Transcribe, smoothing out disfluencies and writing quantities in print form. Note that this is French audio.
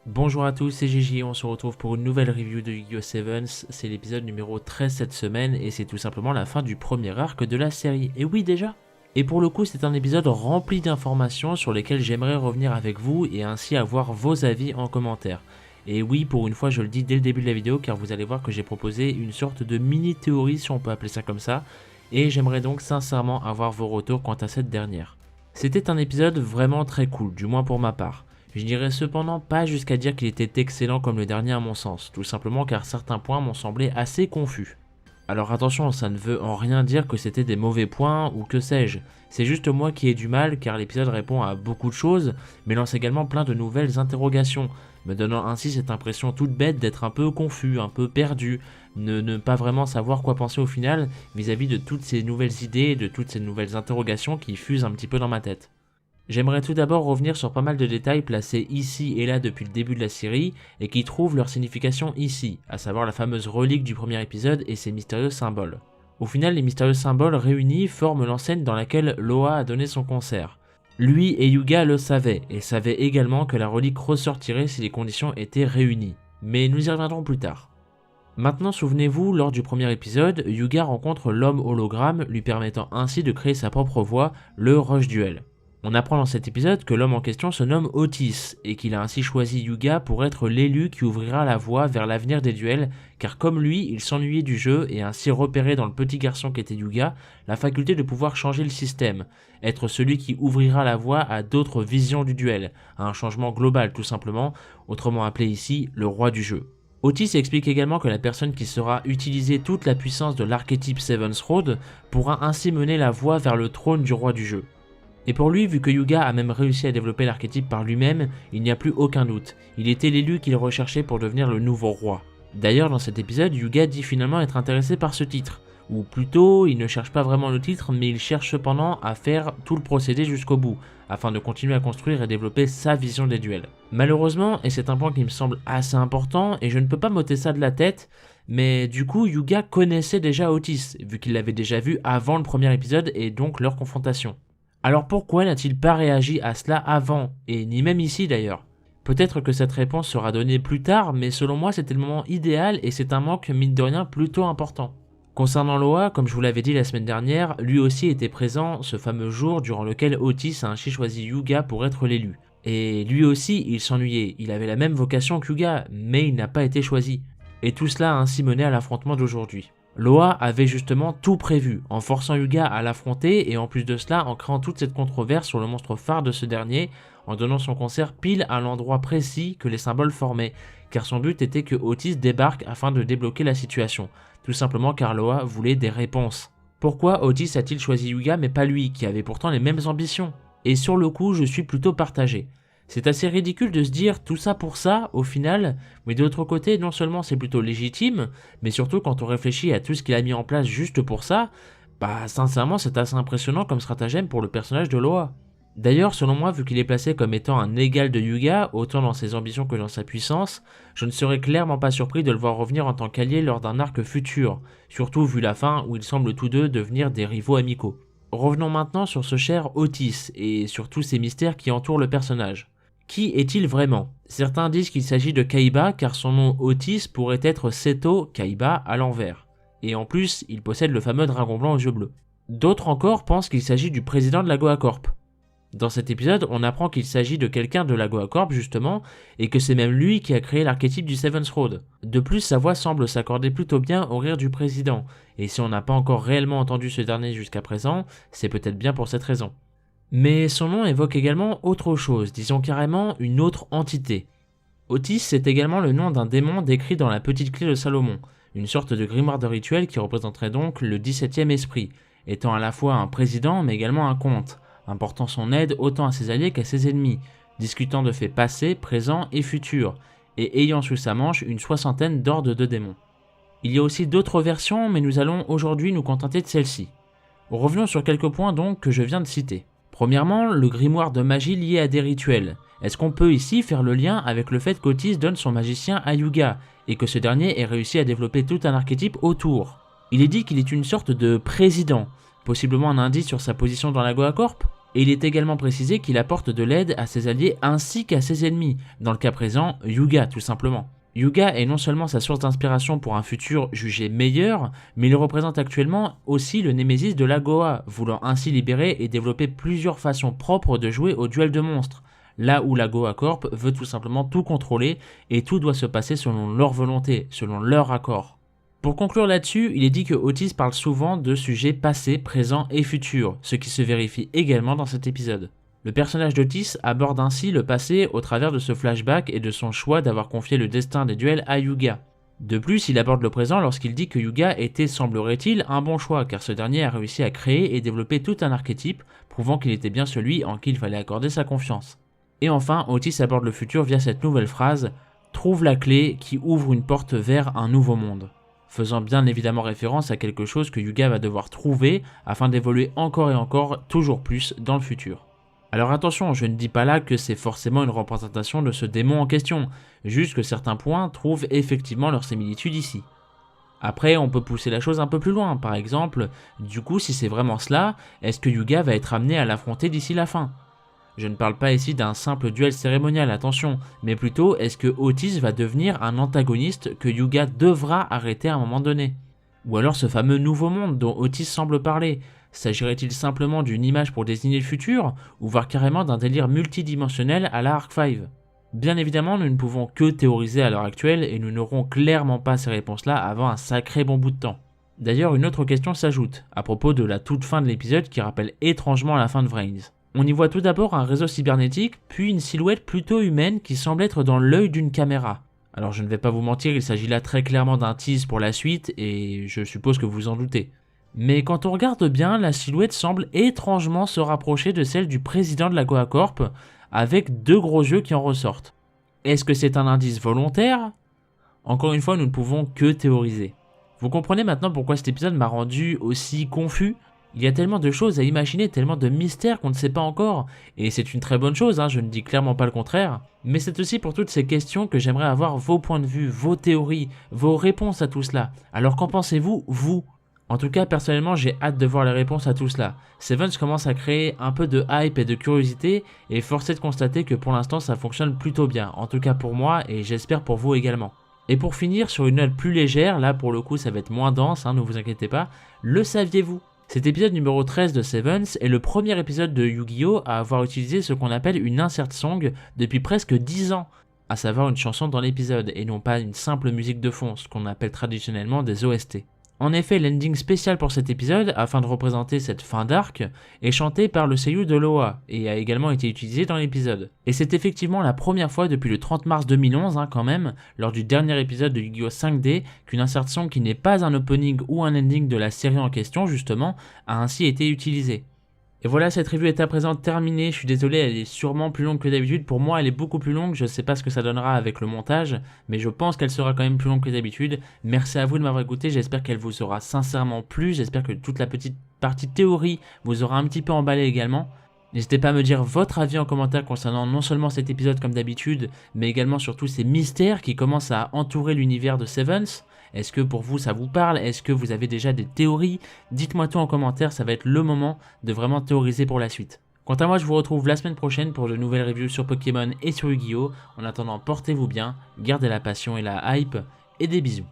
Bonjour à tous, c'est Gigi, on se retrouve pour une nouvelle review de Yu-Gi-Oh! Sevens. C'est l'épisode numéro 13 cette semaine et c'est tout simplement la fin du premier arc de la série. Et oui déjà. Et pour le coup c'est un épisode rempli d'informations sur lesquelles j'aimerais revenir avec vous et ainsi avoir vos avis en commentaire. Et oui, pour une fois je le dis dès le début de la vidéo car vous allez voir que j'ai proposé une sorte de mini théorie si on peut appeler ça comme ça. Et j'aimerais donc sincèrement avoir vos retours quant à cette dernière. C'était un épisode vraiment très cool, du moins pour ma part. Je n'irais cependant pas jusqu'à dire qu'il était excellent comme le dernier à mon sens, tout simplement car certains points m'ont semblé assez confus. Alors attention, ça ne veut en rien dire que c'était des mauvais points ou que sais-je, c'est juste moi qui ai du mal car l'épisode répond à beaucoup de choses, mais lance également plein de nouvelles interrogations, me donnant ainsi cette impression toute bête d'être un peu confus, un peu perdu, ne pas vraiment savoir quoi penser au final vis-à-vis de toutes ces nouvelles idées, de toutes ces nouvelles interrogations qui fusent un petit peu dans ma tête. J'aimerais tout d'abord revenir sur pas mal de détails placés ici et là depuis le début de la série et qui trouvent leur signification ici, à savoir la fameuse relique du premier épisode et ses mystérieux symboles. Au final, les mystérieux symboles réunis forment l'enseigne dans laquelle Loa a donné son concert. Lui et Yuga le savaient et savaient également que la relique ressortirait si les conditions étaient réunies, mais nous y reviendrons plus tard. Maintenant, souvenez-vous, lors du premier épisode, Yuga rencontre l'homme hologramme lui permettant ainsi de créer sa propre voix, le Rush Duel. On apprend dans cet épisode que l'homme en question se nomme Otis et qu'il a ainsi choisi Yuga pour être l'élu qui ouvrira la voie vers l'avenir des duels car comme lui, il s'ennuyait du jeu et a ainsi repéré dans le petit garçon qu'était Yuga la faculté de pouvoir changer le système, être celui qui ouvrira la voie à d'autres visions du duel, à un changement global tout simplement, autrement appelé ici le roi du jeu. Otis explique également que la personne qui saura utiliser toute la puissance de l'archétype Seven's Road pourra ainsi mener la voie vers le trône du roi du jeu. Et pour lui, vu que Yuga a même réussi à développer l'archétype par lui-même, il n'y a plus aucun doute. Il était l'élu qu'il recherchait pour devenir le nouveau roi. D'ailleurs, dans cet épisode, Yuga dit finalement être intéressé par ce titre. Ou plutôt, il ne cherche pas vraiment le titre, mais il cherche cependant à faire tout le procédé jusqu'au bout, afin de continuer à construire et développer sa vision des duels. Malheureusement, et c'est un point qui me semble assez important, et je ne peux pas m'ôter ça de la tête, mais du coup, Yuga connaissait déjà Otis, vu qu'il l'avait déjà vu avant le premier épisode et donc leur confrontation. Alors pourquoi n'a-t-il pas réagi à cela avant, et ni même ici d'ailleurs? Peut-être que cette réponse sera donnée plus tard, mais selon moi c'était le moment idéal et c'est un manque mine de rien plutôt important. Concernant Loa, comme je vous l'avais dit la semaine dernière, lui aussi était présent ce fameux jour durant lequel Otis a ainsi choisi Yuga pour être l'élu. Et lui aussi il s'ennuyait, il avait la même vocation que Yuga, mais il n'a pas été choisi. Et tout cela a ainsi mené à l'affrontement d'aujourd'hui. Loa avait justement tout prévu, en forçant Yuga à l'affronter et en plus de cela en créant toute cette controverse sur le monstre phare de ce dernier, en donnant son concert pile à l'endroit précis que les symboles formaient, car son but était que Otis débarque afin de débloquer la situation, tout simplement car Loa voulait des réponses. Pourquoi Otis a-t-il choisi Yuga mais pas lui, qui avait pourtant les mêmes ambitions? Et sur le coup, je suis plutôt partagé. C'est assez ridicule de se dire tout ça pour ça, au final, mais de l'autre côté, non seulement c'est plutôt légitime, mais surtout quand on réfléchit à tout ce qu'il a mis en place juste pour ça, bah sincèrement c'est assez impressionnant comme stratagème pour le personnage de Loa. D'ailleurs, selon moi, vu qu'il est placé comme étant un égal de Yuga, autant dans ses ambitions que dans sa puissance, je ne serais clairement pas surpris de le voir revenir en tant qu'allié lors d'un arc futur, surtout vu la fin où ils semblent tous deux devenir des rivaux amicaux. Revenons maintenant sur ce cher Otis, et sur tous ces mystères qui entourent le personnage. Qui est-il vraiment? Certains disent qu'il s'agit de Kaiba car son nom Otis pourrait être Seto Kaiba à l'envers. Et en plus, il possède le fameux dragon blanc aux yeux bleus. D'autres encore pensent qu'il s'agit du président de la Goa Corp. Dans cet épisode, on apprend qu'il s'agit de quelqu'un de la Goa Corp justement, et que c'est même lui qui a créé l'archétype du Seven's Road. De plus, sa voix semble s'accorder plutôt bien au rire du président, et si on n'a pas encore réellement entendu ce dernier jusqu'à présent, c'est peut-être bien pour cette raison. Mais son nom évoque également autre chose, disons carrément une autre entité. Otis, c'est également le nom d'un démon décrit dans la Petite Clé de Salomon, une sorte de grimoire de rituel qui représenterait donc le 17e esprit, étant à la fois un président mais également un comte, apportant son aide autant à ses alliés qu'à ses ennemis, discutant de faits passés, présents et futurs, et ayant sous sa manche une soixantaine d'ordres de démons. Il y a aussi d'autres versions, mais nous allons aujourd'hui nous contenter de celle-ci. Revenons sur quelques points donc que je viens de citer. Premièrement, le grimoire de magie lié à des rituels. Est-ce qu'on peut ici faire le lien avec le fait qu'Otis donne son magicien à Yuga, et que ce dernier ait réussi à développer tout un archétype autour? Il est dit qu'il est une sorte de président, possiblement un indice sur sa position dans la Goa Corp? Et il est également précisé qu'il apporte de l'aide à ses alliés ainsi qu'à ses ennemis, dans le cas présent, Hyuga tout simplement. Hyuga est non seulement sa source d'inspiration pour un futur jugé meilleur, mais il représente actuellement aussi le némésis de la Goa, voulant ainsi libérer et développer plusieurs façons propres de jouer au duel de monstres, là où la Goa Corp veut tout simplement tout contrôler et tout doit se passer selon leur volonté, selon leur accord. Pour conclure là-dessus, il est dit que Otis parle souvent de sujets passés, présents et futurs, ce qui se vérifie également dans cet épisode. Le personnage d'Otis aborde ainsi le passé au travers de ce flashback et de son choix d'avoir confié le destin des duels à Hyuga. De plus, il aborde le présent lorsqu'il dit que Hyuga était, semblerait-il, un bon choix, car ce dernier a réussi à créer et développer tout un archétype, prouvant qu'il était bien celui en qui il fallait accorder sa confiance. Et enfin, Otis aborde le futur via cette nouvelle phrase « Trouve la clé qui ouvre une porte vers un nouveau monde », faisant bien évidemment référence à quelque chose que Hyuga va devoir trouver afin d'évoluer encore et encore toujours plus dans le futur. Alors attention, je ne dis pas là que c'est forcément une représentation de ce démon en question, juste que certains points trouvent effectivement leur similitude ici. Après, on peut pousser la chose un peu plus loin, par exemple, du coup si c'est vraiment cela, est-ce que Hyuga va être amené à l'affronter d'ici la fin ? Je ne parle pas ici d'un simple duel cérémonial, attention, mais plutôt est-ce que Otis va devenir un antagoniste que Hyuga devra arrêter à un moment donné ? Ou alors ce fameux nouveau monde dont Otis semble parler, s'agirait-il simplement d'une image pour désigner le futur, ou voire carrément d'un délire multidimensionnel à la Arc 5 ? Bien évidemment, nous ne pouvons que théoriser à l'heure actuelle et nous n'aurons clairement pas ces réponses-là avant un sacré bon bout de temps. D'ailleurs, une autre question s'ajoute, à propos de la toute fin de l'épisode qui rappelle étrangement la fin de Vrains. On y voit tout d'abord un réseau cybernétique, puis une silhouette plutôt humaine qui semble être dans l'œil d'une caméra. Alors je ne vais pas vous mentir, il s'agit là très clairement d'un tease pour la suite, et je suppose que vous vous en doutez. Mais quand on regarde bien, la silhouette semble étrangement se rapprocher de celle du président de la Goa Corp, avec deux gros yeux qui en ressortent. Est-ce que c'est un indice volontaire ? Encore une fois, nous ne pouvons que théoriser. Vous comprenez maintenant pourquoi cet épisode m'a rendu aussi confus ? Il y a tellement de choses à imaginer, tellement de mystères qu'on ne sait pas encore, et c'est une très bonne chose, je ne dis clairement pas le contraire, mais c'est aussi pour toutes ces questions que j'aimerais avoir vos points de vue, vos théories, vos réponses à tout cela. Alors qu'en pensez-vous, vous ? En tout cas, personnellement, j'ai hâte de voir les réponses à tout cela. Severance commence à créer un peu de hype et de curiosité, et force est de constater que pour l'instant ça fonctionne plutôt bien, en tout cas pour moi, et j'espère pour vous également. Et pour finir, sur une note plus légère, là pour le coup ça va être moins dense, ne vous inquiétez pas, le saviez-vous ? Cet épisode numéro 13 de Severance est le premier épisode de Yu-Gi-Oh! À avoir utilisé ce qu'on appelle une insert song depuis presque 10 ans, à savoir une chanson dans l'épisode et non pas une simple musique de fond, ce qu'on appelle traditionnellement des OST. En effet, l'ending spécial pour cet épisode, afin de représenter cette fin d'arc, est chanté par le seiyuu de Loa et a également été utilisé dans l'épisode. Et c'est effectivement la première fois depuis le 30 mars 2011 quand même, lors du dernier épisode de Yu-Gi-Oh 5D, qu'une insert song qui n'est pas un opening ou un ending de la série en question justement, a ainsi été utilisée. Et voilà, cette review est à présent terminée, je suis désolé, elle est sûrement plus longue que d'habitude, pour moi elle est beaucoup plus longue, je sais pas ce que ça donnera avec le montage, mais je pense qu'elle sera quand même plus longue que d'habitude. Merci à vous de m'avoir écouté, j'espère qu'elle vous aura sincèrement plu, j'espère que toute la petite partie théorie vous aura un petit peu emballé également. N'hésitez pas à me dire votre avis en commentaire concernant non seulement cet épisode comme d'habitude, mais également sur tous ces mystères qui commencent à entourer l'univers de Severance. Est-ce que pour vous ça vous parle? Est-ce que vous avez déjà des théories? Dites-moi tout en commentaire, ça va être le moment de vraiment théoriser pour la suite. Quant à moi, je vous retrouve la semaine prochaine pour de nouvelles reviews sur Pokémon et sur Yu-Gi-Oh! En attendant, portez-vous bien, gardez la passion et la hype, et des bisous.